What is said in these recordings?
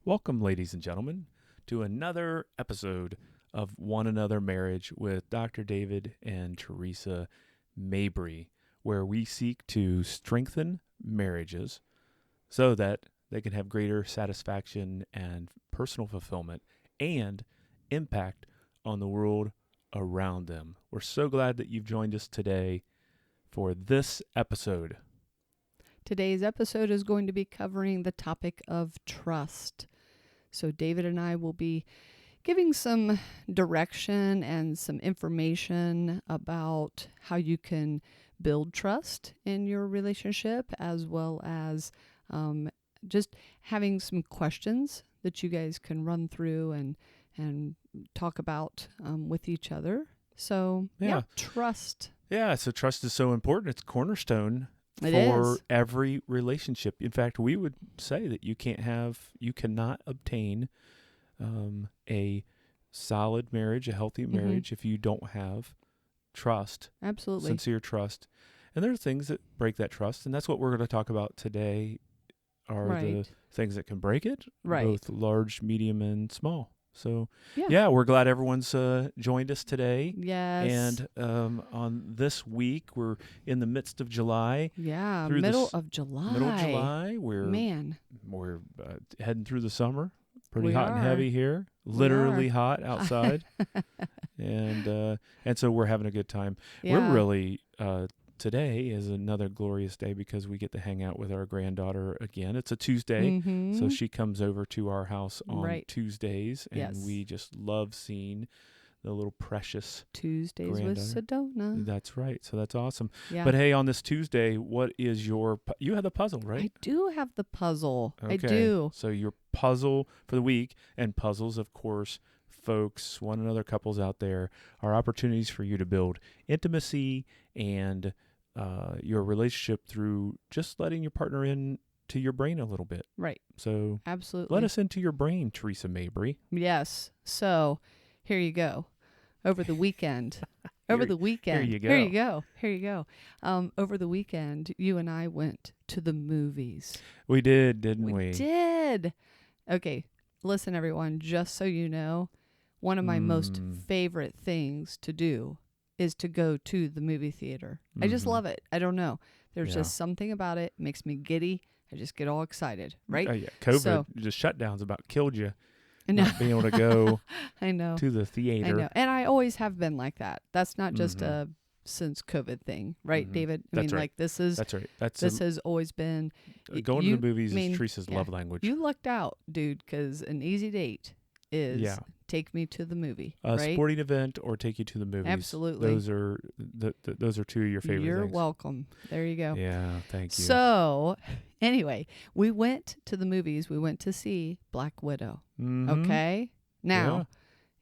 Welcome, ladies and gentlemen, to another episode of One Another Marriage with Dr. David and Theresa Mabry, where we seek to strengthen marriages so that they can have greater satisfaction and personal fulfillment and impact on the world around them. We're so glad that you've joined us today for this episode. Today's episode is going to be covering the topic of trust. So David and I will be giving some direction and some information about how you can build trust in your relationship, as well as just having some questions that you guys can run through and talk about with each other. So trust. Yeah, so trust is so important. It's cornerstone It for is. every relationship. In fact, we would say that you cannot obtain a solid marriage, a healthy marriage, if you don't have trust. Absolutely. Sincere trust. And there are things that break that trust, and that's what we're going to talk about today are the Right. things that can break it, Right. both large, medium, and small. So, Yeah. we're glad everyone's joined us today. Yes. And on this week, we're in the midst of July. Yeah, through middle this of July. Middle of July, we're heading through the summer. Pretty We hot and are. heavy here. We Literally are. hot outside, and so we're having a good time. Yeah. We're really today is another glorious day because we get to hang out with our granddaughter again. It's a Tuesday, so she comes over to our house on Right. Tuesdays, and Yes. we just love seeing the little precious. Tuesdays with granddaughter. Sedona. That's right. So that's awesome. Yeah. But hey, on this Tuesday, what is you have the puzzle, right? I do have the puzzle. I Okay. do. So your puzzle for the week, and puzzles, of course, folks, one another couples out there, are opportunities for you to build intimacy and your relationship through just letting your partner in to your brain a little bit. Right. So Absolutely. let us into your brain, Theresa Mabry. Yes. So here you go. Over the weekend. Over the weekend. you Here you go. Here you go. Over the weekend, you and I went to the movies. We did, didn't we? We did. Okay. Listen, everyone, just so you know, one of my most favorite things to do is to go to the movie theater. I just love it. I don't know. There's Yeah. just something about it. Makes me giddy. I just get all excited, right? Yeah. COVID, So- the shutdowns about killed you. I know. Not being able to go I know. to the theater. I know. And I always have been like that. That's not just a since COVID thing, right, David? I That's mean, right. like this is That's right. That's this has always been going you- to the movies I mean, is Teresa's yeah. love language. You lucked out, dude, because an easy date is Yeah. take me to the movie, A right? sporting event or take you to the movies. Absolutely. Those are those are two of your favorite You're things. welcome. There you go. Yeah, thank you. So, anyway, we went to the movies. We went to see Black Widow. Mhm. Okay? Now,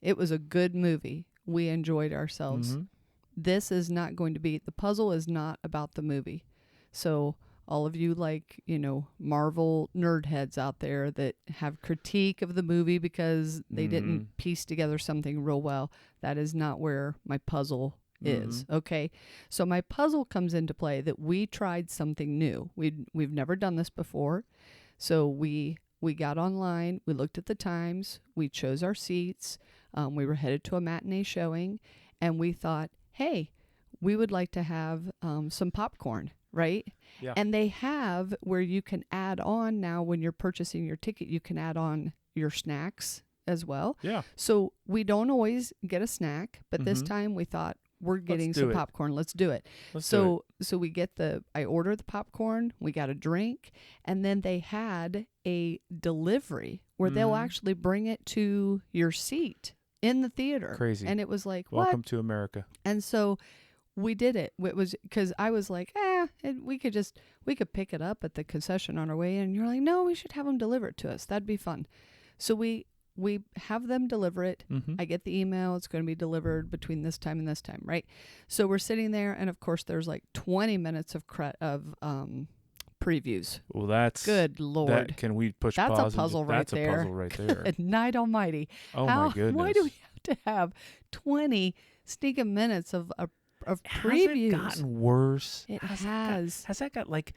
Yeah. it was a good movie. We enjoyed ourselves. Mhm. This is not going to be, the puzzle is not about the movie. So all of you Marvel nerd heads out there that have critique of the movie because they didn't piece together something real well, that is not where my puzzle is. Okay. So my puzzle comes into play that we tried something new. We've never done this before. So we got online, we looked at the times, we chose our seats, we were headed to a matinee showing, and we thought, hey, we would like to have some popcorn, right? Yeah. And they have where you can add on now when you're purchasing your ticket, you can add on your snacks as well. Yeah. So we don't always get a snack, but this Mhm. time we thought we're getting do some it. popcorn. Let's do it. Let's do it. So we get I order the popcorn, we got a drink, and then they had a delivery where they'll Mhm. actually bring it to your seat in the theater. Crazy. And it was like, Welcome what? to America. And so we did it. It was because I was like, we could pick it up at the concession on our way in. And you're like, no, we should have them deliver it to us. That'd be fun. So we have them deliver it. Mhm. I get the email. It's going to be delivered between this time and this time, right? So we're sitting there, and of course, there's like 20 minutes of previews. Well, that's Good Lord. Can we push That's a pause? puzzle right That's there. a puzzle right there. Good night almighty. Oh my goodness. Why do we have to have 20 stinking minutes of previews? Has it gotten worse? It has. has. That got like?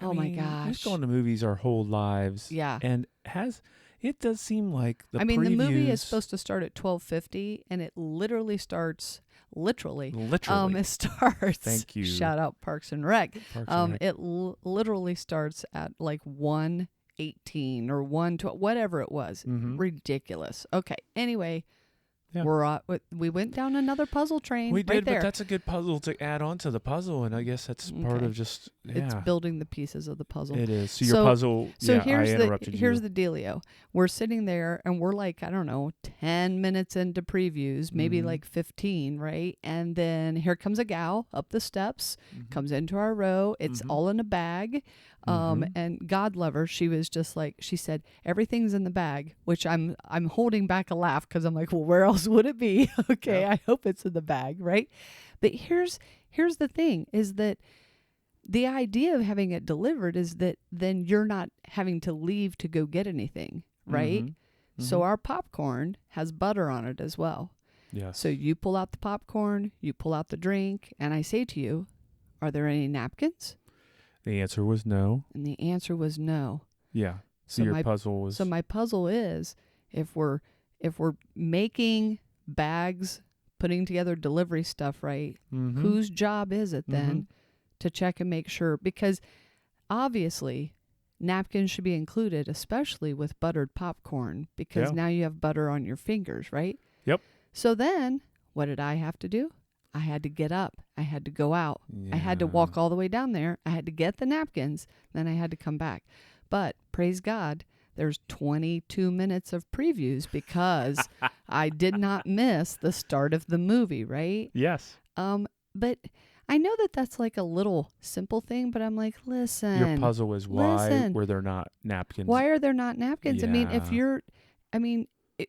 I Oh my mean, gosh. We've gone to movies our whole lives. Yeah. And It does seem like the I mean, the movie is previews- supposed to start at 12:50, and it literally starts. Literally. Literally. It starts. Thank you. Shout out Parks and Rec. Parks and Rec. It literally starts at like 1:18 or 1:12, whatever it was. Mhm. Ridiculous. Okay. Anyway, Yeah. we went down another puzzle train. We right did, there. but that's a good puzzle to add on to the puzzle, and I guess that's part Okay. of just It's building the pieces of the puzzle. It is. So So- your puzzle. So yeah, here's I interrupted you. here's the dealio. We're sitting there and we're like, I don't know, 10 minutes into previews, maybe Mhm. like 15, right? And then here comes a gal up the steps, Mhm. comes into our row. It's Mhm. all in a bag. Mhm. And God love her, she was just like, she said, everything's in the bag, which I'm holding back a laugh because I'm like, well, where else would it be? Okay, Yeah. I hope it's in the bag, right? But here's the thing is that the idea of having it delivered is that then you're not having to leave to go get anything, right? Mhm. So Mhm. our popcorn has butter on it as well. Yes. So you pull out the popcorn, you pull out the drink, and I say to you, are there any napkins? The answer was no. And the answer was no. Yeah. So So your my- puzzle was. So my puzzle is if we're making bags, putting together delivery stuff, right? Mhm. Whose job is it then Mhm. to check and make sure? Because obviously napkins should be included, especially with buttered popcorn, because Yeah. now you have butter on your fingers, right? Yep. So then what did I have to do? I had to get up. I had to go out. I had to walk all the way down there. I had to get the napkins. Then I had to come back. But praise God, there's 22 minutes of previews because I did not miss the start of the movie, right? Yes. But I know that that's like a little simple thing, but I'm like, listen. Your puzzle is why listen. were there not napkins? Why are there not napkins? I mean, if Yeah. you're,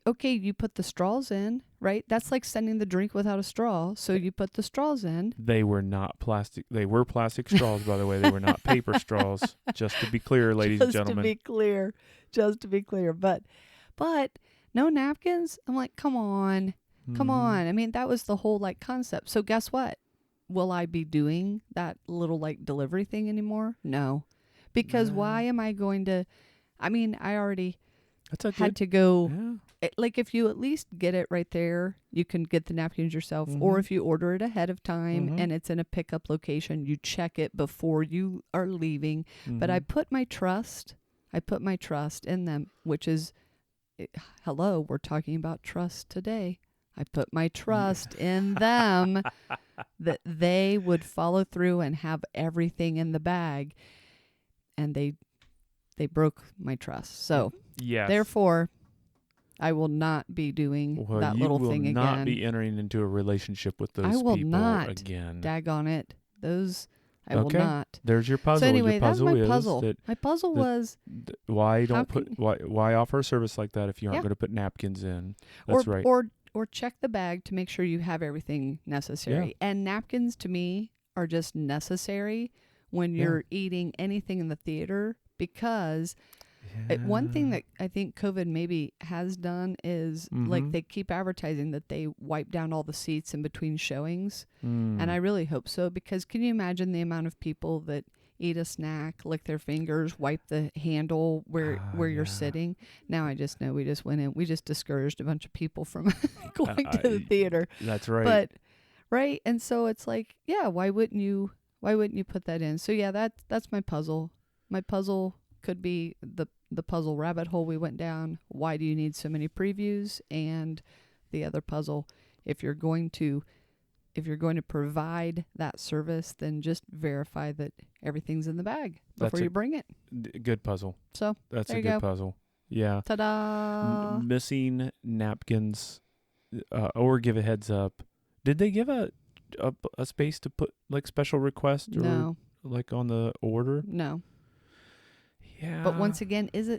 okay, you put the straws in, right? That's like sending the drink without a straw. So you put the straws in. They were not plastic. They were plastic straws, by the way. They were not paper straws. Just to be clear, ladies and gentlemen. Just to be clear. But no napkins? I'm like, come on. Come Mhm. on. I mean, that was the whole like concept. So guess what? Will I be doing that little like delivery thing anymore? No. Because No. why am I going to, I mean, I already That's a had good. to go. Yeah. Like if you at least get it right there, you can get the napkins yourself. Or Mhm. if you order it ahead of time Mhm. and it's in a pickup location, you check it before you are leaving. But I Mhm. put my trust in them, which is, hello, we're talking about trust today. I put my trust in them that they would follow through and have everything in the bag. And they broke my trust. So Yes. therefore, I will not be doing Well, that you little will thing not again. be entering into a relationship with those I will people not. again. Daggone it. Those, I will Okay. not. There's your puzzle. So anyway, your that's puzzle my is puzzle. that My puzzle that- was, why How don't put why offer a service like that if you aren't Yeah. going to put napkins in? That's right. or check the bag to make sure you have everything necessary. And napkins to me are just necessary when Yeah. you're eating anything in the theater because one thing that I think COVID maybe has done is like Mhm. they keep advertising that they wipe down all the seats in between showings. Mm. And I really hope so because can you imagine the amount of people that eat a snack, lick their fingers, wipe the handle where you're Yeah. sitting? Now I just know we just went in. We just discouraged a bunch of people from going to the I- theater. That's right. But right, and so it's like, yeah, why wouldn't you put that in? So yeah, that's my puzzle. My puzzle could be the puzzle rabbit hole we went down. Why do you need so many previews? And the other puzzle, if you're going to provide that service, then just verify that everything's in the bag before you bring it. Good puzzle. So That's there a you good go. puzzle. Yeah. ta-da! Missing napkins, or give a heads up. Did they give a space to put like special request or No, like on the order? no. Yeah. But once again, is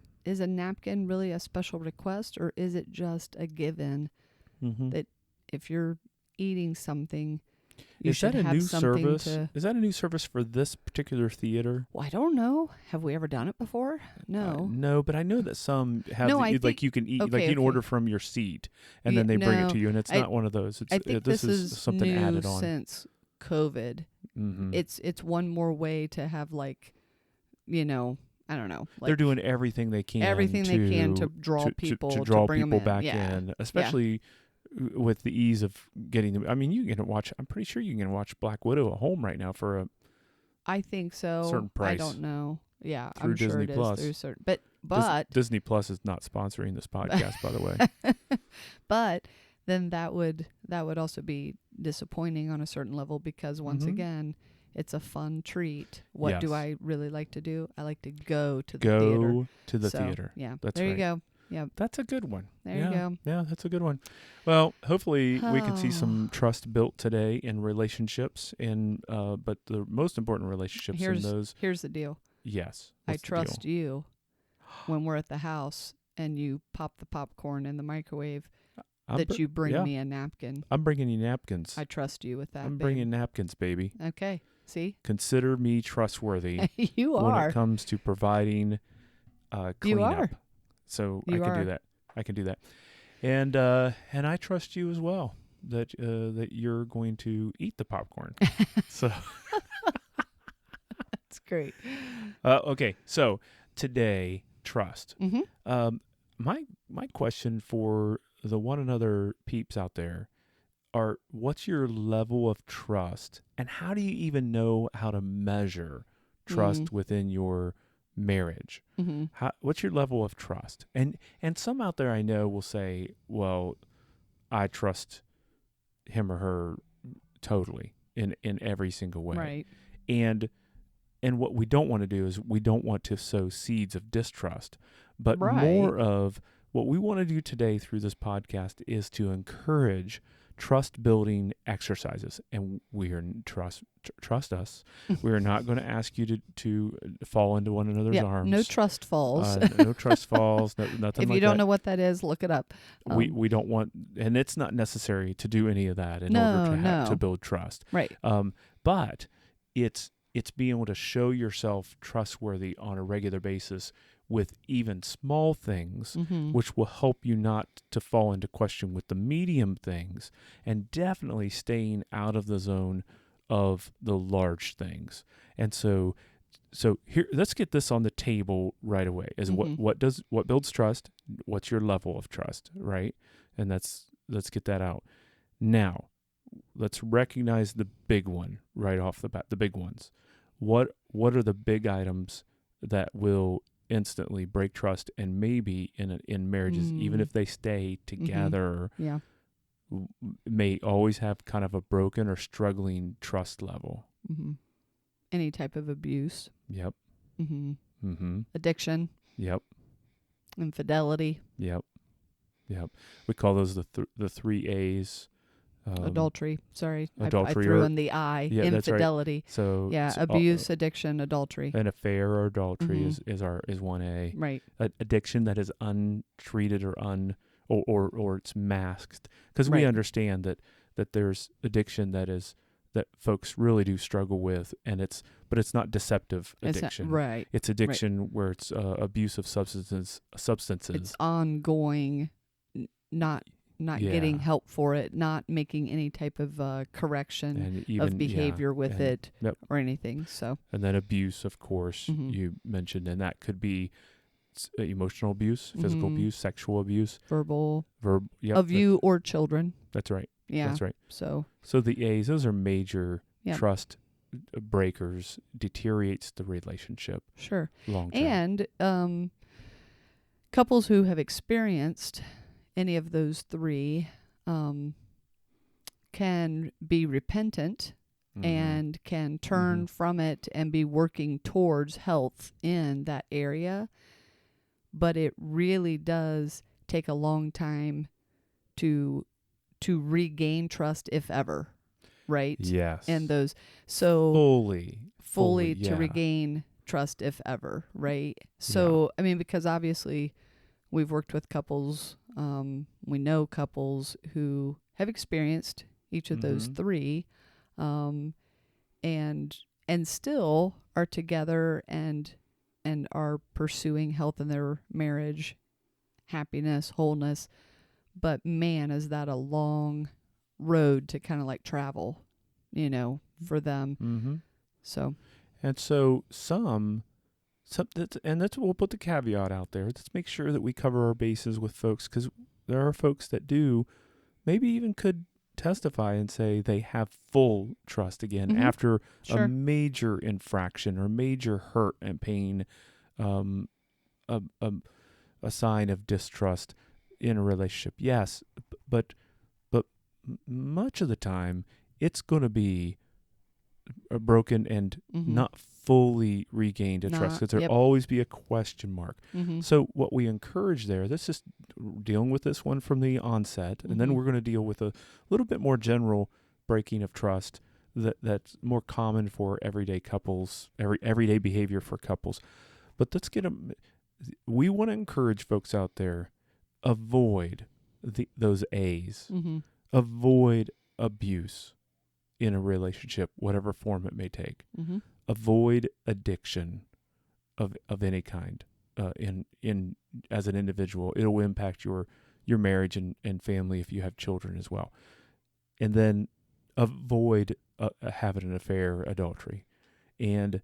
a napkin really a special request, or is it just a given Mhm. that if you're eating something, you Is should that a have new something service? to? Is that a new service for this particular theater? Well, I don't know. Have we ever done it before? No. No, but I know that some have No, the- I like think- you can eat like okay, you can okay. order from your seat and Yeah, then they bring it no, to you and it's I- not one of those. It's I think this this is something new added on. since COVID. Mhm. It's one more way to have like, I don't know. They're doing everything they can to draw people to draw bring 'em people in. back Yeah. in, especially with the ease of getting them. I mean, you can watch. I'm pretty sure you can watch Black Widow at home right now for a I think so. certain price. I don't know. Yeah, through I'm sure Disney it is Plus. through certain. But Disney Plus is not sponsoring this podcast, by the way. but then that would also be disappointing on a certain level because once Mhm. again, it's a fun treat. What do Yes. I really like to do? I like to go to the theater. Go to the So, theater. Yeah, That's there right. you go. Yeah, That's a good one. there yeah. you go. Yeah, that's a good one. Well, hopefully we can see Oh. some trust built today in relationships, and but the most important relationships in those. Here's the deal. Yes. I What's the trust deal? you when we're at the house and you pop the popcorn in the microwave that you bring me a napkin. I'm bringing you napkins. I trust you with that. I'm babe. bringing napkins, baby. Okay. See? Consider me trustworthy You when are. it comes to providing cleanup. You are. So You I can are. do that. I can do that. And I trust you as well that you're going to eat the popcorn. So That's great. okay. So today, trust. Mm-hmm. My question for the one another peeps out there are: what's your level of trust, and how do you even know how to measure trust within your marriage? Mm-hmm. What's your level of trust? And some out there I know will say, well, I trust him or her totally in every single way. Right. And what we don't want to do is we don't want to sow seeds of distrust, but Right. more of what we want to do today through this podcast is to encourage trust building exercises. And we are trust us. We are not going to ask you to fall into one another's arms. No trust falls. No trust falls. Nothing. If like you don't that. know what that is, look it up. We don't want, and it's not necessary to do any of that in order to build trust. Right. But it's being able to show yourself trustworthy on a regular basis with even small things, Mm-hmm. which will help you not to fall into question with the medium things, and definitely staying out of the zone of the large things. And so here, let's get this on the table right away. Is what builds trust? What's your level of trust, right? And let's get that out. Now, let's recognize the big one right off the bat. The big ones. What are the big items that will instantly break trust, and maybe in marriages, even if they stay together, may always have kind of a broken or struggling trust level? Mm-hmm. Any type of abuse. Yep. Mm-hmm. Mm-hmm. Addiction. Yep. Infidelity. Yep. Yep. We call those the 3 A's. Adultery. Sorry. Adultery I threw or- in the I. Yeah, that's right. Infidelity. So Abuse, addiction, adultery. an affair or adultery is 1A. Right. Addiction that is untreated or or it's masked, because we Right. understand that there's addiction that folks really do struggle with, but it's not deceptive addiction. Right. It's addiction where it's abuse of substances. It's ongoing, not getting help for it, not making any type of correction and even, of behavior with it Yep. or anything. So. And then abuse, of course, you mentioned, and that could be emotional abuse, physical abuse, sexual abuse, Verbal. Yep, Of you or children. That's right. Yeah. That's right. So the A's, those are major Yeah. trust breakers, deteriorates the relationship sure. long term. And couples who have experienced any of those three can be repentant and can turn from it and be working towards health in that area. But it really does take a long time to regain trust, if ever, right? Yes. And those fully to yeah. regain trust, if ever, right? So I mean, because obviously we've worked with couples, we know couples who have experienced each of those three, and still are together and are pursuing health in their marriage, happiness, wholeness. But man, is that a long road to kind of like travel, for them. Mm-hmm. So. And so some we'll put the caveat out there. Let's make sure that we cover our bases with folks, because there are folks that do, maybe even could testify and say they have full trust again after a Sure. major infraction or major hurt and pain, a sign of distrust in a relationship. Yes, but much of the time it's going to be broken and not fully regained a trust, because there'll always be a question mark. So what we encourage there, this is dealing with this one from the onset, and then we're going to deal with a little bit more general breaking of trust that's more common for everyday couples, everyday behavior for couples. But let's get them. We want to encourage folks out there, avoid those A's. Avoid abuse in a relationship, whatever form it may take. Avoid addiction of any kind in as an individual. It'll impact your marriage and family if you have children as well. And then avoid having an affair, adultery. And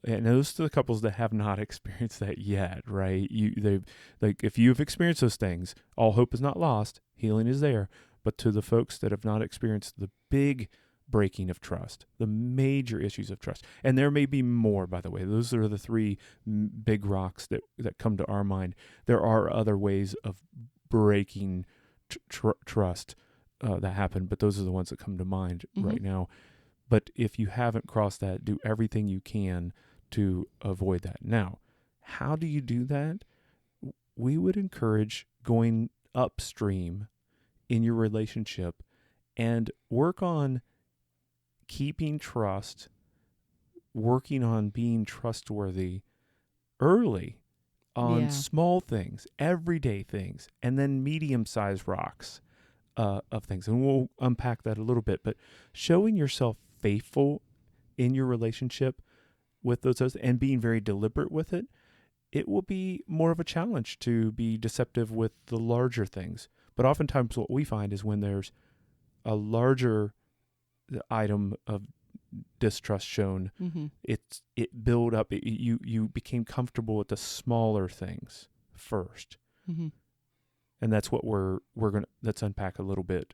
those are the couples that have not experienced that yet, right? If you've experienced those things, all hope is not lost. Healing is there. But to the folks that have not experienced the big breaking of trust, the major issues of trust, and there may be more, by the way. Those are the three big rocks that come to our mind. There are other ways of breaking trust that happen, but those are the ones that come to mind right now. But if you haven't crossed that, do everything you can to avoid that. Now, how do you do that? We would encourage going upstream in your relationship and work on keeping trust, working on being trustworthy early on small things, everyday things, and then medium-sized rocks of things. And we'll unpack that a little bit, but showing yourself faithful in your relationship with those and being very deliberate with it, it will be more of a challenge to be deceptive with the larger things. But oftentimes what we find is when there's a larger item of distrust shown, it build up. You became comfortable with the smaller things first, and that's what let's unpack a little bit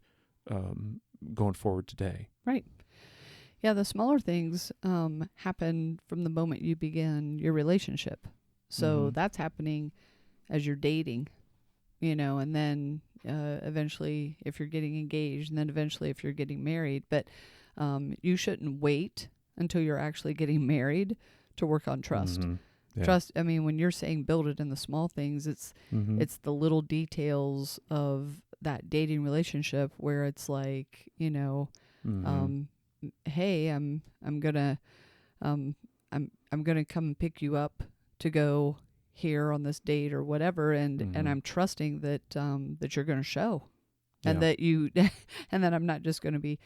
going forward today. Right. Yeah, the smaller things happen from the moment you begin your relationship. So that's happening as you're dating, and then eventually if you're getting engaged, and then eventually if you're getting married. But you shouldn't wait until you're actually getting married to work on trust. Yeah. Trust, I mean, when you're saying build it in the small things, it's the little details of that dating relationship where it's like, hey, I'm gonna come and pick you up to go here on this date or whatever, and I'm trusting that that you're gonna show, and that you and that I'm not just gonna be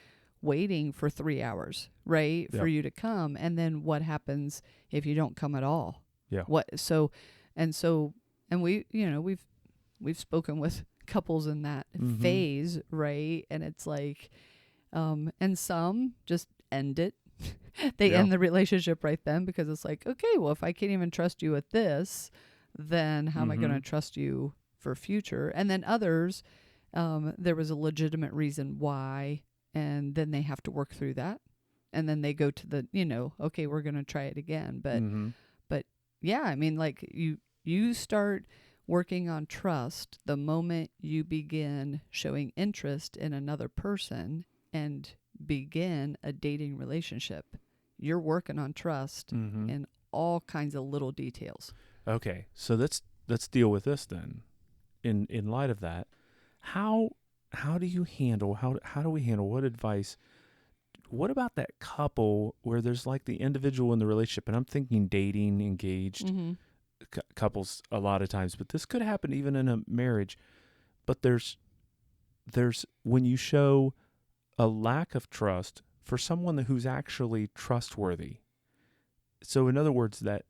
waiting for 3 hours, right, for you to come. And then what happens if you don't come at all? And we've spoken with couples in that phase, right? And it's like, and some just end it. They end the relationship right then, because it's like, okay, well, if I can't even trust you at this, then how am I going to trust you for future? And then others, there was a legitimate reason why, and then they have to work through that. And then they go to the, okay, we're going to try it again. But yeah, I mean, like you start working on trust the moment you begin showing interest in another person and begin a dating relationship. You're working on trust in all kinds of little details. Okay, so let's deal with this then. In light of that, how do you handle how do we handle what advice? What about that couple where there's like the individual in the relationship, and I'm thinking dating, engaged couples a lot of times, but this could happen even in a marriage. But there's when you show a lack of trust for someone who's actually trustworthy. So in other words, that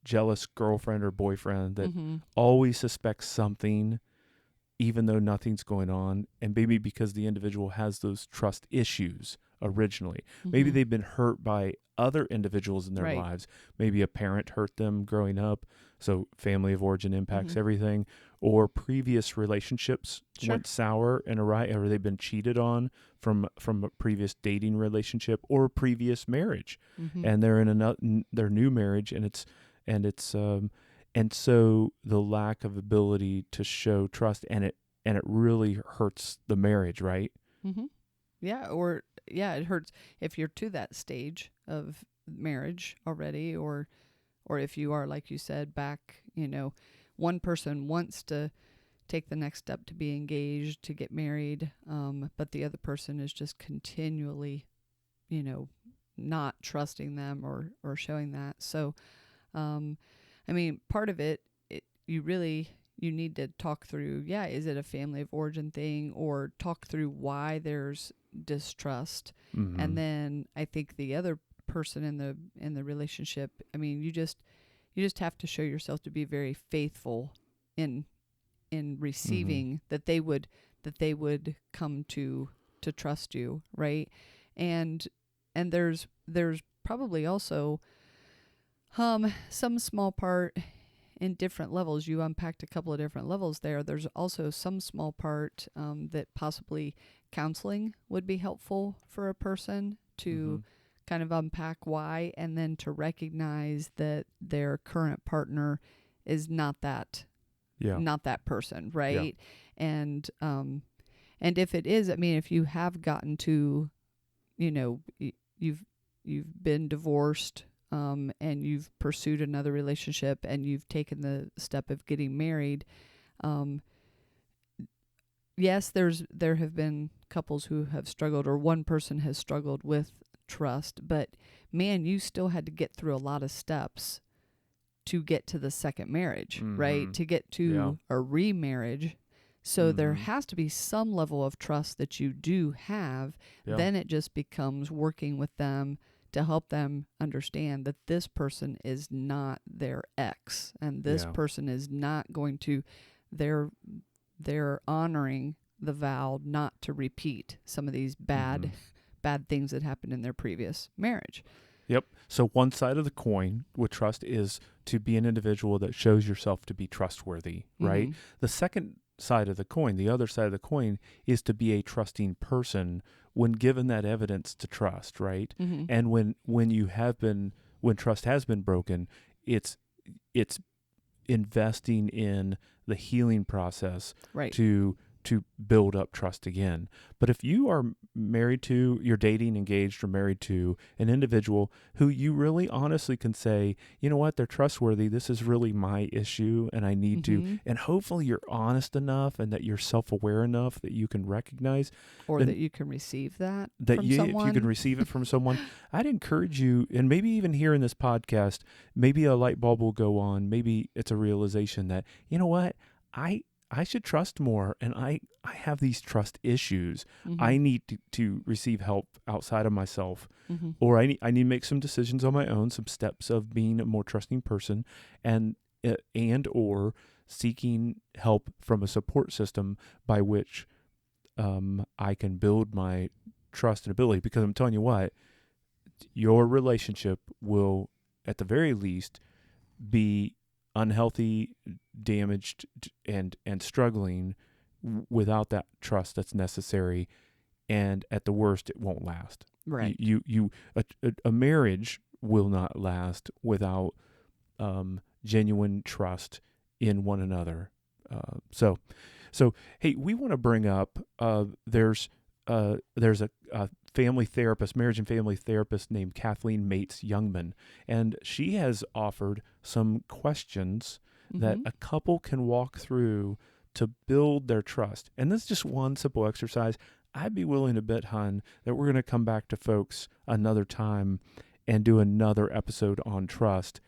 jealous girlfriend or boyfriend that always suspects something, even though nothing's going on, and maybe because the individual has those trust issues originally. Maybe Mhm. they've been hurt by other individuals in their Right. lives. Maybe a parent hurt them growing up, so family of origin impacts Mhm. everything, or previous relationships Sure. went sour and awry, or they've been cheated on from a previous dating relationship or a previous marriage, Mhm. and they're in their new marriage, and it's and so the lack of ability to show trust, and it really hurts the marriage, right? Mhm. Yeah, or yeah, it hurts if you're to that stage of marriage already, or if you are, like you said, back, one person wants to take the next step to be engaged, to get married, but the other person is just continually, you know, not trusting them or showing that. So, um, I mean, part of you need to talk through, yeah, is it a family of origin thing, or talk through why there's distrust. Mm-hmm. And then I think the other person in the relationship, I mean, you just have to show yourself to be very faithful in Mm-hmm. receiving that they would come to trust you, right? And there's probably also some small part in different levels. You unpacked a couple of different levels there. There's also some small part that possibly counseling would be helpful for a person Mm-hmm. to kind of unpack why, and then to recognize that their current partner is Yeah. not that person, Yeah. right? And if it is, I mean, if you have gotten to, you've been divorced, and you've pursued another relationship, and you've taken the step of getting married, um, yes, there have been couples who have struggled, or one person has struggled with trust, but man, you still had to get through a lot of steps to get to the second marriage, Mm-hmm. right? To get Yeah. to a remarriage. So there Mm-hmm. has to be some level of trust that you do have. Yeah. Then it just becomes working with them to help them understand that this person is not their ex, and this Yeah. person is not going to, they're they're honoring the vow not to repeat some of these Mm-hmm. bad things that happened in their previous marriage. Yep. So one side of the coin with trust is to be an individual that shows yourself to be trustworthy, right? Mm-hmm. The second side of the coin, the other side of the coin, is to be a trusting person when given that evidence to trust, right? Mm-hmm. And when trust has been broken, it's it's investing in the healing process Right. to build up trust again. But if you are you're dating, engaged, or married to an individual who you really honestly can say, you know what, they're trustworthy. This is really my issue, and I need to. Mm-hmm. And hopefully, you're honest enough, and that you're self-aware enough that you can recognize Or then that you can receive that that from if you can someone. receive it from someone. I'd encourage you, and maybe even here in this podcast, maybe a light bulb will go on. Maybe it's a realization that, you know what, I should trust more, and I have these trust issues. Mm-hmm. I need to receive help outside of myself, Mm-hmm. or I need to make some decisions on my own, some steps of being a more trusting person, and or seeking help from a support system by which I can build my trust and ability. Because I'm telling you what, your relationship will, at the very least, be unhealthy, damaged, and struggling without that trust that's necessary. And at the worst, it won't last. Right. A marriage will not last without genuine trust in one another. So hey, we want to bring up there's a family therapist, marriage and family therapist named Kathleen Mates-Youngman, and she has offered some questions that Mm-hmm. a couple can walk through to build their trust. And this is just one simple exercise. I'd be willing to bet, hun, that we're going to come back to folks another time and do another episode on trust,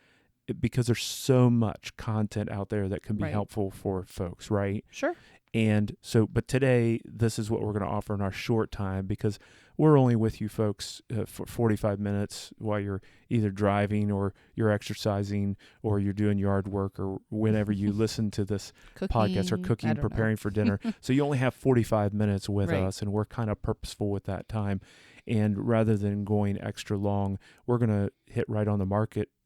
because there's so much content out there that can be Right. helpful for folks, right? Sure. And so, but today, this is what we're going to offer in our short time, because we're only with you folks for 45 minutes while you're either driving or you're exercising or you're doing yard work or whenever you listen to this podcast, or I cooking, don't know. preparing for dinner. So you only have 45 minutes with Right. us, and we're kind of purposeful with that time. And rather than going extra long, we're going to hit right on the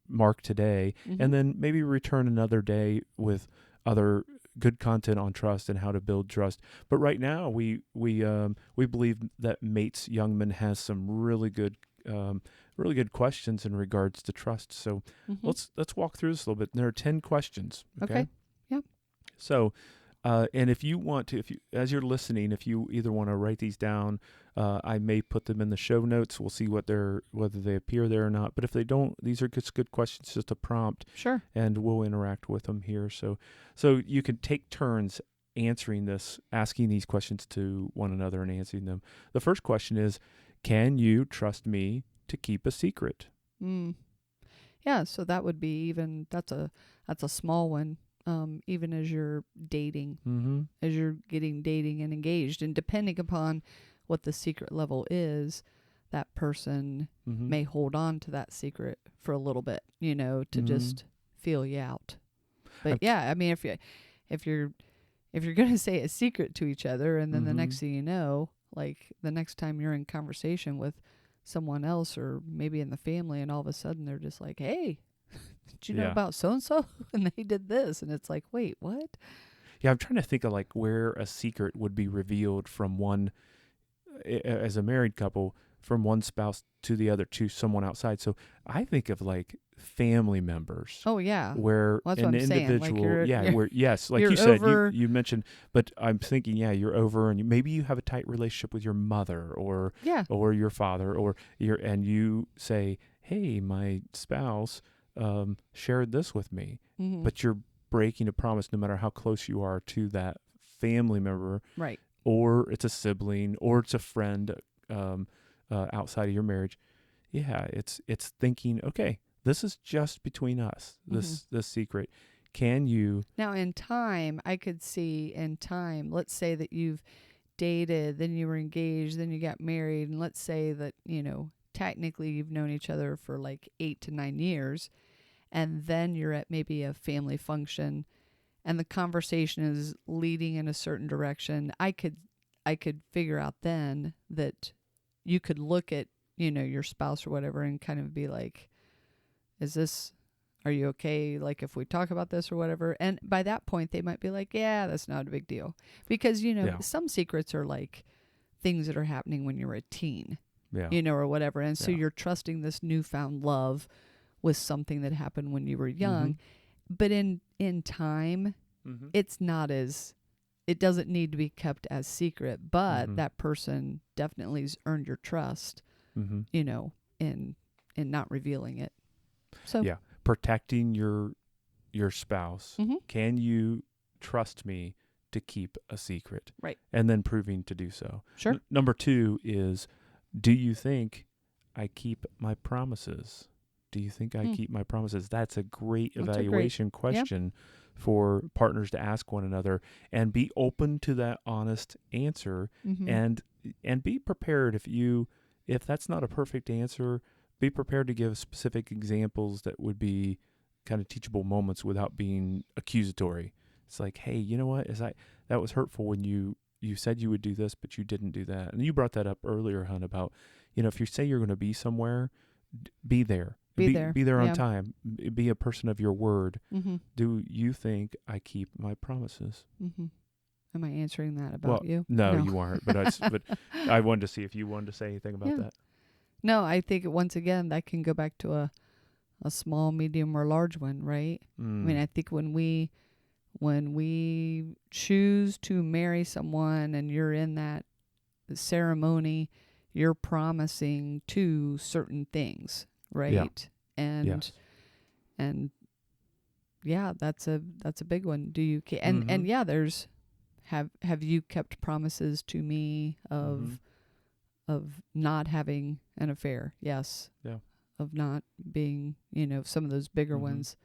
mark today, and then maybe return another day with other good content on trust and how to build trust. But right now, we believe that Mates-Youngman has some really good questions in regards to trust. So let's walk through this a little bit. There are 10 questions. Okay. Yep. So, and if you want to, as you're listening, if you either want to write these down, I may put them in the show notes. We'll see whether they appear there or not. But if they don't, these are just good questions, just a prompt. Sure. And we'll interact with them here. So you can take turns answering this, asking these questions to one another and answering them. The first question is, can you trust me to keep a secret? Yeah. So that would be that's a small one. Even as you're dating, as you're getting dating and engaged, and depending upon what the secret level is, that person may hold on to that secret for a little bit, to just feel you out. But yeah, I mean, if you're going to say a secret to each other, and then the next thing you know, like the next time you're in conversation with someone else or maybe in the family, and all of a sudden they're just like, hey, did you know about so-and-so? And they did this. And it's like, wait, what? Yeah, I'm trying to think of like where a secret would be revealed from one, as a married couple, from one spouse to the other, to someone outside. So I think of like family members. Oh, yeah. Where well, an individual, like yes, like you said, you mentioned, but I'm thinking, you're over, and maybe you have a tight relationship with your mother or your father, and you say, hey, my spouse shared this with me, but you're breaking a promise no matter how close you are to that family member, right? Or it's a sibling, or it's a friend outside of your marriage. Yeah, it's thinking, okay, this is just between us, this secret. Can you... Now in time, I could see let's say that you've dated, then you were engaged, then you got married, and let's say that, technically you've known each other for like 8 to 9 years, and then you're at maybe a family function and the conversation is leading in a certain direction. I could figure out then that you could look at, your spouse or whatever and kind of be like, are you okay? Like if we talk about this or whatever. And by that point they might be like, yeah, that's not a big deal. Because, some secrets are like things that are happening when you're a teen. Yeah. Or whatever. And so you're trusting this newfound love with something that happened when you were young. But in time, it's not it doesn't need to be kept as secret, but that person definitely has earned your trust, in not revealing it. So protecting your spouse. Can you trust me to keep a secret? Right. And then proving to do so. Sure. Number 2 is, do you think I keep my promises? Do you think I keep my promises? That's a great evaluation question for partners to ask one another, and be open to that honest answer, and be prepared if that's not a perfect answer, be prepared to give specific examples that would be kind of teachable moments without being accusatory. It's like, hey, you know what? That was hurtful when you said you would do this, but you didn't do that. And you brought that up earlier, Hun, about, if you say you're going to be somewhere, be there. Be there on time. Be a person of your word. Do you think I keep my promises? Am I answering that about you? No, you aren't. But I wanted to see if you wanted to say anything about that. No, I think once again that can go back to a small, medium, or large one, right? I mean, I think when we choose to marry someone and you're in that ceremony, you're promising to certain things, right? Yeah. And that's a big one. Do you and there's have you kept promises to me of not having an affair? Yes. Yeah. Of not being, some of those bigger ones.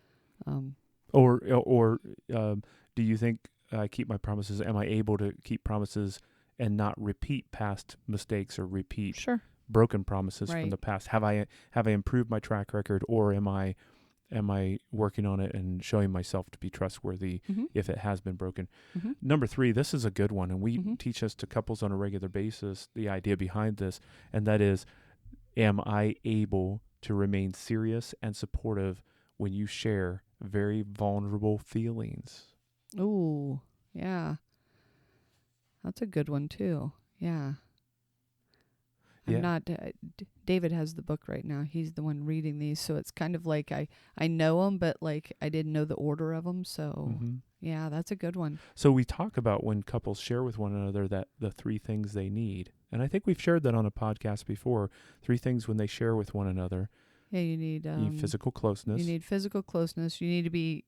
Or do you think I keep my promises? Am I able to keep promises and not repeat past mistakes or repeat broken promises from the past? Have I improved my track record, or am I am I working on it and showing myself to be trustworthy Mm-hmm. if it has been broken? Mm-hmm. Number 3, this is a good one, and we Mm-hmm. teach us to couples on a regular basis the idea behind this, and that is, am I able to remain serious and supportive when you share very vulnerable feelings? Ooh, yeah. That's a good one too. Yeah. I'm Yeah. not. David has the book right now. He's the one reading these, so it's kind of like I know them, but like I didn't know the order of them. So Mm-hmm. yeah, that's a good one. So we talk about when couples share with one another that the 3 things they need. And I think we've shared that on a podcast before. 3 things when they share with one another. Yeah, you need You need physical closeness. You need physical closeness. You need to be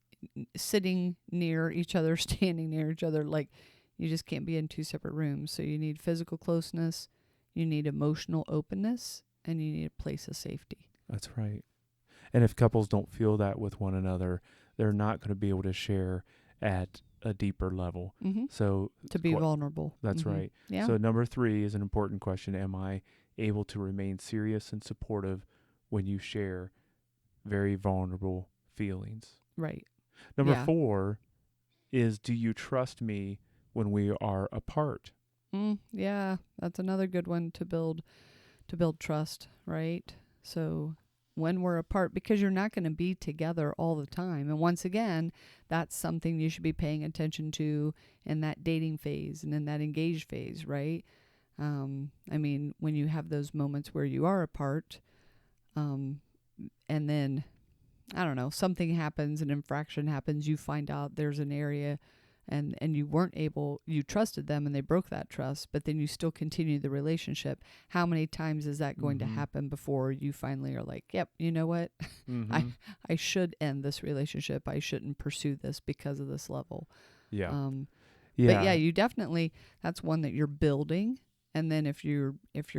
sitting near each other, standing near each other. Like you just can't be in 2 separate rooms. So you need physical closeness. You need emotional openness, and you need a place of safety. That's right. And if couples don't feel that with one another, they're not going to be able to share at a deeper level. Mm-hmm. So To be vulnerable. That's Mm-hmm. right. Yeah. So number 3 is an important question. Am I able to remain serious and supportive when you share very vulnerable feelings? Right. Number Yeah. 4 is, do you trust me when we are apart? Yeah, that's another good one to build trust, right? So when we're apart, because you're not going to be together all the time. And once again, that's something you should be paying attention to in that dating phase and in that engaged phase, right? I mean, when you have those moments where you are apart, and then, I don't know, something happens, an infraction happens, you find out there's an area and you weren't able, you trusted them and they broke that trust, but then you still continue the relationship. How many times is that going to happen before you finally are like, yep, you know what? Mm-hmm. I should end this relationship. I shouldn't pursue this because of this level. Yeah. But yeah, you definitely, that's one that you're building. And then if you're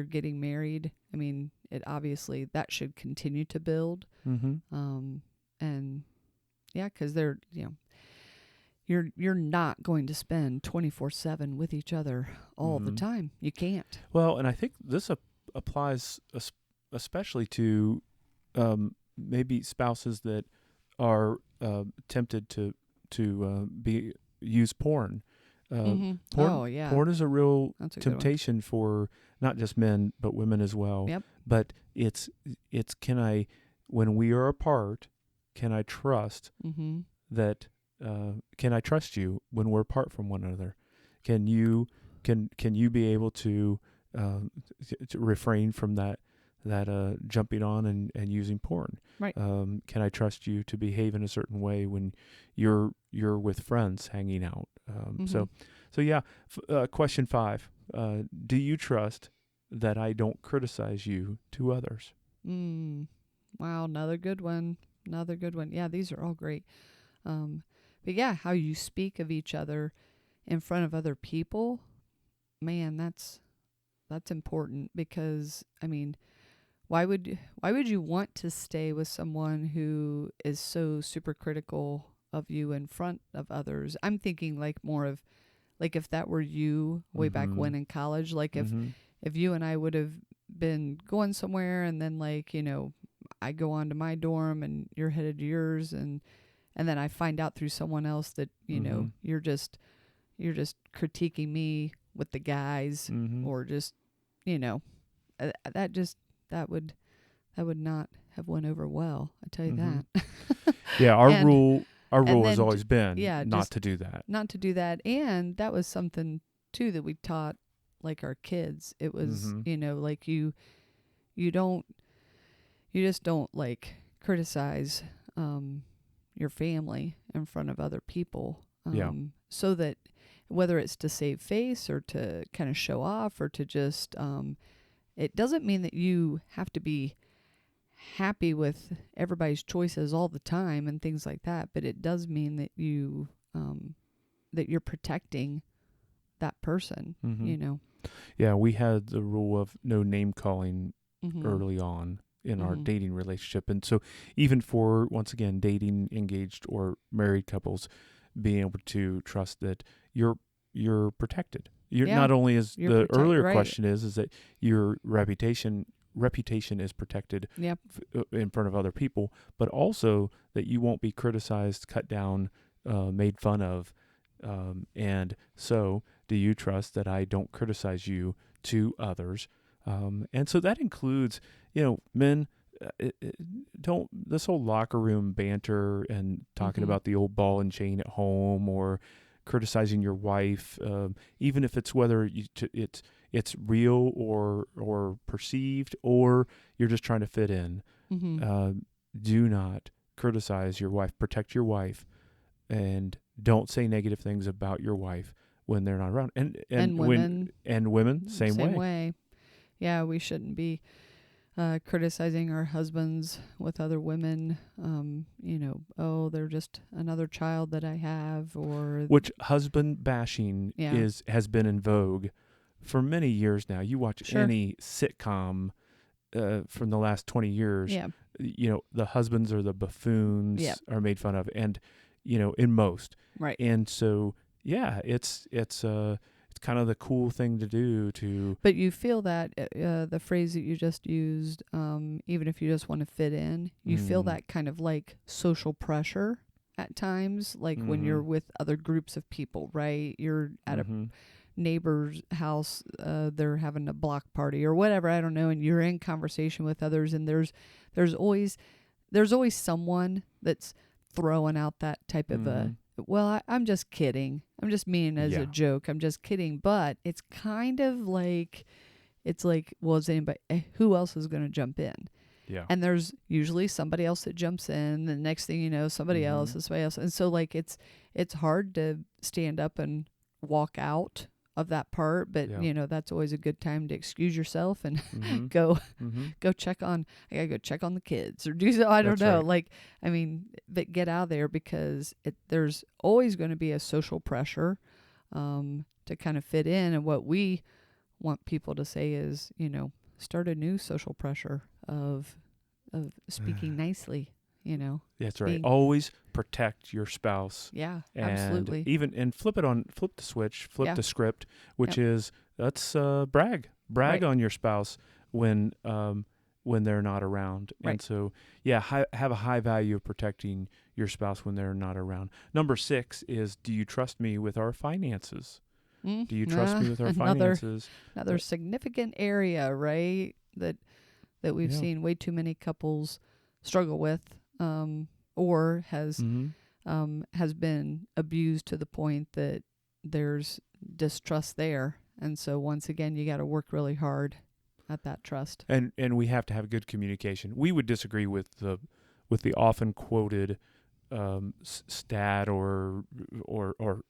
getting married, I mean, it obviously that should continue to build. Mm-hmm. And yeah, because they're, you're not going to spend 24/7 with each other all the time. You can't. Well, and I think this applies especially to maybe spouses that are tempted to use porn. Porn. Oh yeah, Porn is a real that's a temptation for not just men but women as well. Yep. But it's when we are apart, can I trust that? Can I trust you when we're apart from one another? Can you be able to refrain from that jumping on and using porn? Right. Can I trust you to behave in a certain way when you're with friends hanging out? So yeah. Question 5: do you trust that I don't criticize you to others? Wow, another good one. Yeah, these are all great. But yeah, how you speak of each other in front of other people, man, that's important, because I mean, why would you want to stay with someone who is so super critical of you in front of others? I'm thinking like more of like if that were you way back when in college, like if you and I would have been going somewhere and then like, I go on to my dorm and you're headed to yours, and then I find out through someone else that, you're just critiquing me with the guys, or just, that would not have went over well. I tell you that. Yeah. Our rule then has always been not to do that. Not to do that. And that was something too that we taught like our kids. It was, like you just don't like criticize, your family in front of other people. So that whether it's to save face or to kind of show off or to just, it doesn't mean that you have to be happy with everybody's choices all the time and things like that, but it does mean that you, that you're protecting that person, Yeah, we had the rule of no name calling early on in our Mm-hmm. dating relationship. And so even for, once again, dating, engaged, or married couples, being able to trust that you're protected. You're not only, as the earlier question is that your reputation reputation is protected Yep. in front of other people, but also that you won't be criticized, cut down, made fun of. And so, do you trust that I don't criticize you to others? And so that includes, men. Don't this whole locker room banter and talking about the old ball and chain at home or criticizing your wife, even if it's whether it's real or perceived or you're just trying to fit in. Do not criticize your wife. Protect your wife, and don't say negative things about your wife when they're not around. And women, same way. Yeah, we shouldn't be criticizing our husbands with other women. They're just another child that I have, or which husband bashing has been in vogue for many years now. You watch any sitcom from the last 20 years. Yeah. The husbands or the buffoons are made fun of, and in most. Right. And so it's kind of the cool thing to do. But you feel that the phrase that you just used, even if you just want to fit in, you feel that kind of like social pressure at times, like when you're with other groups of people, right? You're at a neighbor's house, they're having a block party or whatever, I don't know, and you're in conversation with others, and there's always someone that's throwing out that type of I'm just kidding. I'm just meaning as a joke. I'm just kidding. But it's kind of like, well, is anybody, who else is going to jump in? Yeah. And there's usually somebody else that jumps in. The next thing you know, somebody else. And so like, it's hard to stand up and walk out of that part, but that's always a good time to excuse yourself and go check on, I gotta go check on the kids or do so. I don't know. Right. But get out of there, because there's always going to be a social pressure to kind of fit in. And what we want people to say is, start a new social pressure of speaking nicely. That's right. Always protect your spouse. Yeah, and absolutely. Flip the switch, flip the script, which is let's brag on your spouse when they're not around. Right. And so have a high value of protecting your spouse when they're not around. Number 6 is, do you trust me with our finances? Do you trust me with our finances? Another significant area, right? That we've seen way too many couples struggle with. Or has been abused to the point that there's distrust there. And so once again, you got to work really hard at that trust. And we have to have good communication. We would disagree with the often quoted stat or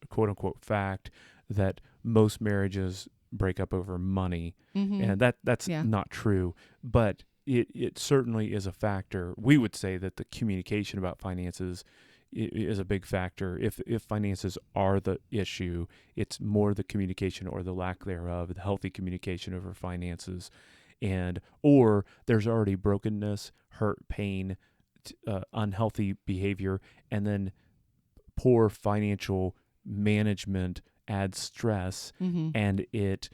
quote unquote fact that most marriages break up over money, and that's not true. But it certainly is a factor. We would say that the communication about finances is a big factor. If finances are the issue, it's more the communication or the lack thereof, the healthy communication over finances, or there's already brokenness, hurt, pain, unhealthy behavior, and then poor financial management adds stress, and it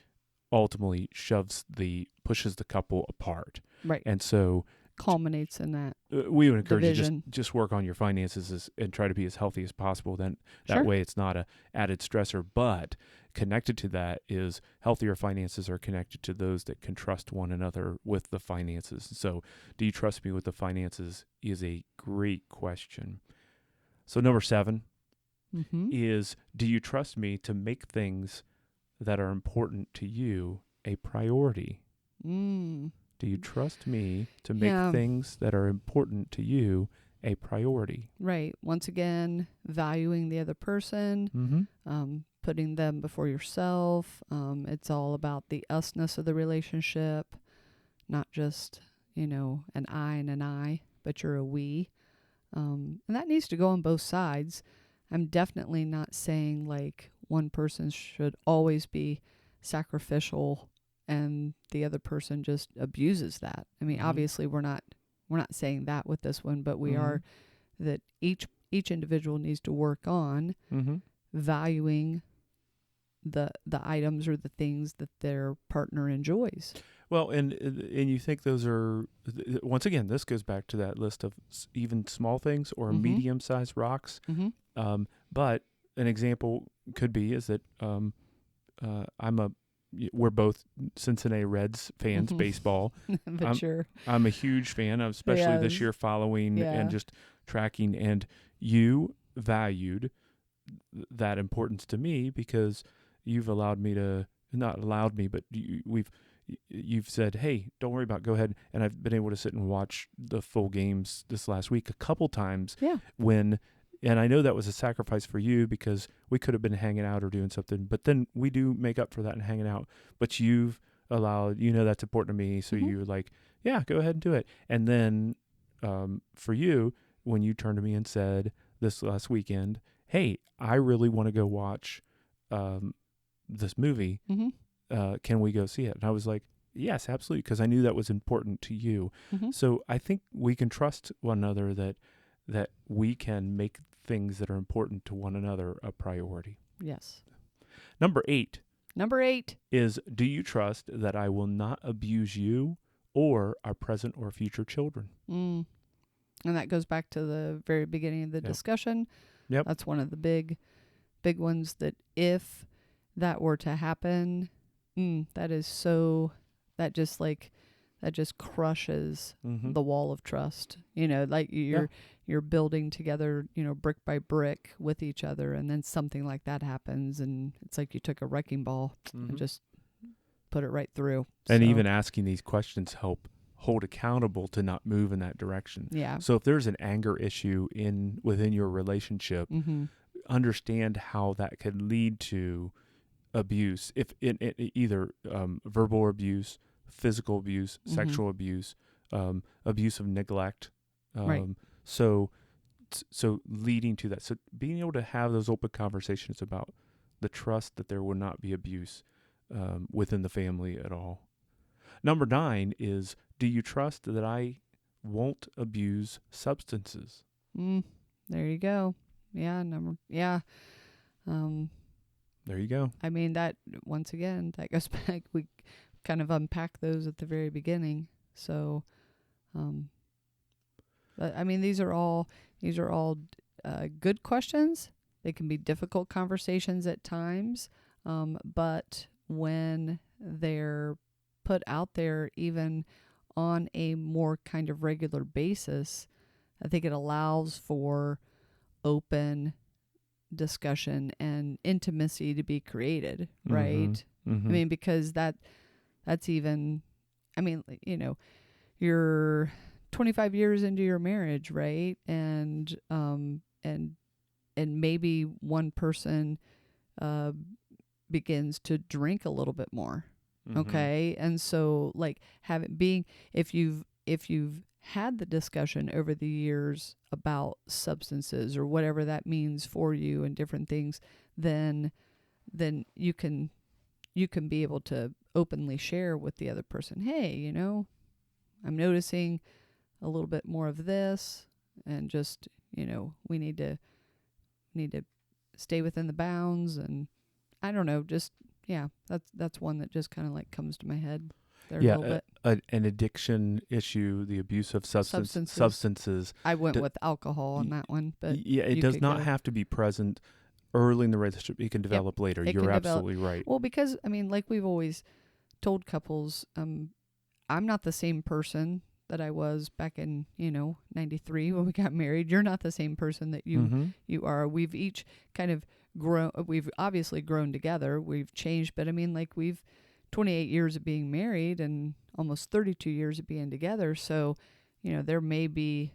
ultimately pushes the couple apart. Right. And so culminates in that. We would encourage division. you just work on your finances and try to be as healthy as possible. Then that way it's not a added stressor. But connected to that is healthier finances are connected to those that can trust one another with the finances. So, do you trust me with the finances is a great question. So number 7 is, do you trust me to make things that are important to you a priority? Do you trust me to make things that are important to you a priority? Right. Once again, valuing the other person, putting them before yourself. It's all about the usness of the relationship, not just, an I and an I, but you're a we. And that needs to go on both sides. I'm definitely not saying like one person should always be sacrificial and the other person just abuses that. I mean, obviously we're not saying that with this one, but we are that each individual needs to work on valuing the items or the things that their partner enjoys. Well, and you think those are, once again, this goes back to that list of even small things or Mhm. medium-sized rocks. Mm-hmm. But an example could be is that we're both Cincinnati Reds fans, Mm-hmm. baseball. But sure. I'm a huge fan, especially this Yes. year following and Yeah. just tracking. And you valued that importance to me because you've allowed me to, not allowed me, but you've said, hey, don't worry about it, go ahead. And I've been able to sit and watch the full games this last week a couple times Yeah. and I know that was a sacrifice for you because we could have been hanging out or doing something, but then we do make up for that and hanging out. But you've allowed, that's important to me. So Mm-hmm. you're like, yeah, go ahead and do it. And then for you, when you turned to me and said this last weekend, hey, I really want to go watch this movie. Mm-hmm. Can we go see it? And I was like, yes, absolutely, because I knew that was important to you. Mm-hmm. So I think we can trust one another that we can make things that are important to one another a priority. Yes. Number 8 is, do you trust that I will not abuse you or our present or future children? And that goes back to the very beginning of the discussion. Yep. That's one of the big ones, that if that were to happen, that just crushes Mm-hmm. the wall of trust. Like you're building together, brick by brick with each other, and then something like that happens, and it's like you took a wrecking ball Mm-hmm. and just put it right through. And So, even asking these questions help hold accountable to not move in that direction. yeah. So if there's an anger issue within your relationship, Mm-hmm. understand how that could lead to abuse, if in either verbal abuse, physical abuse, Mm-hmm. sexual abuse, abuse of neglect. Right. So leading to that. So being able to have those open conversations about the trust that there will not be abuse within the family at all. Number 9 is, do you trust that I won't abuse substances? There you go. Yeah. There you go. I mean, that, once again, that goes back. We kind of unpack those at the very beginning. So, but I mean, these are all good questions. They can be difficult conversations at times, but when they're put out there, even on a more kind of regular basis, I think it allows for open discussion and intimacy to be created, right? Mm-hmm. I mean, because that's even, I mean, you're 25 years into your marriage, right? And maybe one person begins to drink a little bit more. Mm-hmm. Okay? And so, like, if you've had the discussion over the years about substances or whatever that means for you and different things, then you can be able to openly share with the other person, hey, I'm noticing a little bit more of this, and just, we need to stay within the bounds. And I don't know, just, yeah, that's one that just kind of like comes to my head there a little bit. An addiction issue, the abuse of substances. I went with alcohol on that one, but yeah, it does not have to be present early in the relationship. It can develop later. You're absolutely right. Well, because, I mean, like we've always told couples, I'm not the same person that I was back in, 93 when we got married. You're not the same person that you are. We've each kind of grown. We've obviously grown together. We've changed, but I mean, like, we've 28 years of being married and almost 32 years of being together. So, there may be,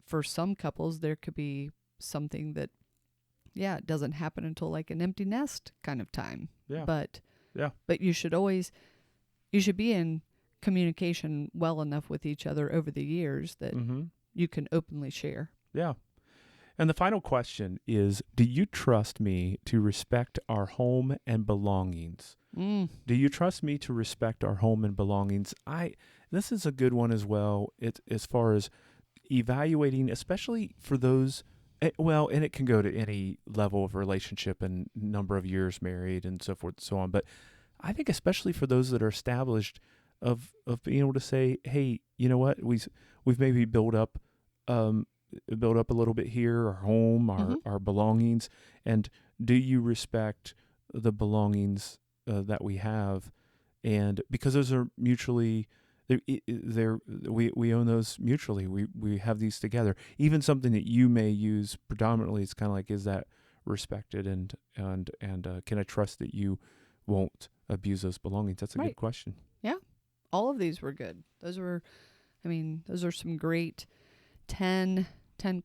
for some couples, there could be something that, yeah, it doesn't happen until like an empty nest kind of time. Yeah. But you should be in communication well enough with each other over the years that you can openly share. Yeah. And the final question is, do you trust me to respect our home and belongings? Do you trust me to respect our home and belongings? This is a good one as well. It's as far as evaluating, especially for those, and it can go to any level of relationship and number of years married and so forth and so on. But I think especially for those that are established, being able to say, hey, you know what, we've maybe built up a little bit here, our home, our belongings, and do you respect the belongings that we have? And because those are mutually, we own those mutually. We have these together. Even something that you may use predominantly, it's kind of like, is that respected, and can I trust that you won't abuse those belongings? That's a good question. Yeah, all of these were good. Those are some great 10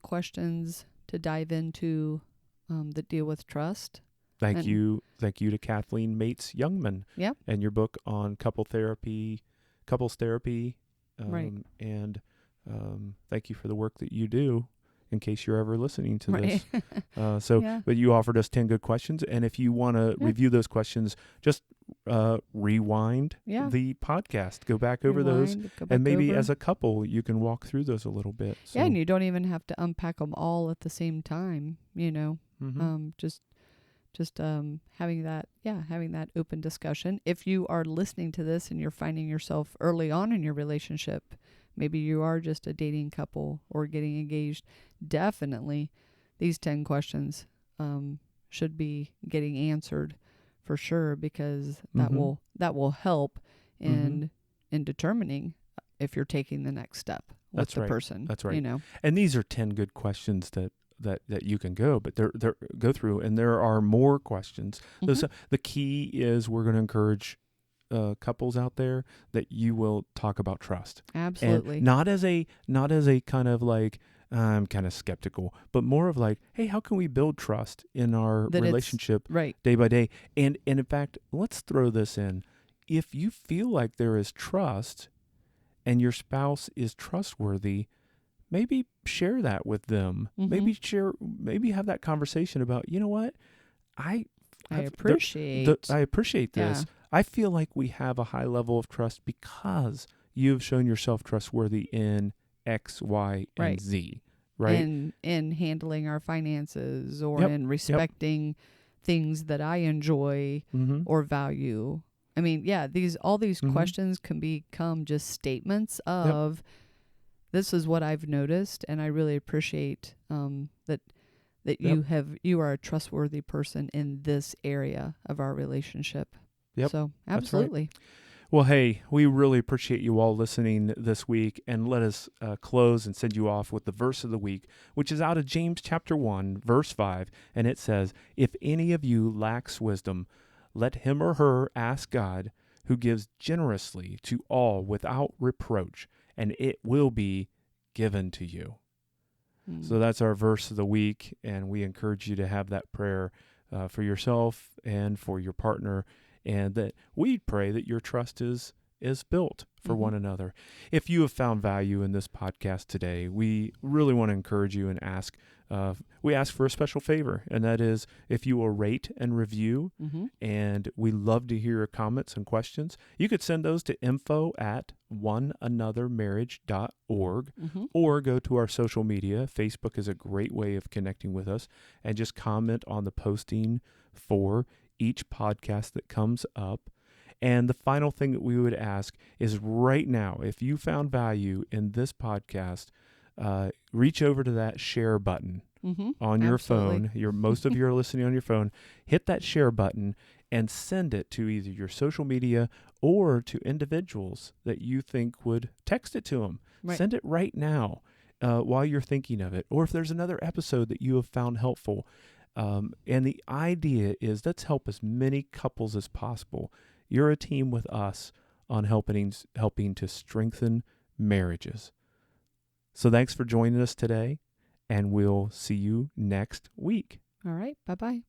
questions to dive into that deal with trust. Thank you to Kathleen Mates-Youngman. Yep. And your book on couples therapy. Right. And thank you for the work that you do, in case you're ever listening to this. But you offered us 10 good questions. And if you want to review those questions, just rewind the podcast. Go back over those. And maybe as a couple, you can walk through those a little bit. So. Yeah, and you don't even have to unpack them all at the same time, just having that open discussion. If you are listening to this and you're finding yourself early on in your relationship, maybe you are just a dating couple or getting engaged, definitely these 10 questions should be getting answered for sure, because that will help in determining if you're taking the next step with the person. That's right. And these are 10 good questions that you can go through, and there are more questions. The key is we're going to encourage couples out there that you will talk about trust. Absolutely. And not as a kind of like, I'm kind of skeptical, but more of like, hey, how can we build trust in our relationship day by day? And in fact, let's throw this in. If you feel like there is trust and your spouse is trustworthy, maybe share that with them. Maybe have that conversation about, you know what? I appreciate this. Yeah. I feel like we have a high level of trust because you've shown yourself trustworthy in X, Y, and Z, right? And in handling our finances, or in respecting things that I enjoy or value. I mean, all these questions can become just statements of, this is what I've noticed, and I really appreciate that you are a trustworthy person in this area of our relationship. Yep. So absolutely. Right. Well, hey, we really appreciate you all listening this week, and let us close and send you off with the verse of the week, which is out of James chapter 1, verse 5, and it says, "If any of you lacks wisdom, let him or her ask God, who gives generously to all without reproach, and it will be given to you." So that's our verse of the week, and we encourage you to have that prayer for yourself and for your partner, and that we pray that your trust is built for one another. If you have found value in this podcast today, we really want to encourage you and ask for a special favor, and that is if you will rate and review, and we love to hear your comments and questions. You could send those to info@oneanothermarriage.org, or go to our social media. Facebook is a great way of connecting with us, and just comment on the posting for each podcast that comes up. And the final thing that we would ask is, right now, if you found value in this podcast, reach over to that share button on your phone. Most of you are listening on your phone. Hit that share button and send it to either your social media or to individuals that you think would. Text it to them. Right. Send it right now while you're thinking of it. Or if there's another episode that you have found helpful. And the idea is, let's help as many couples as possible. You're a team with us on helping to strengthen marriages. So thanks for joining us today, and we'll see you next week. All right. Bye-bye.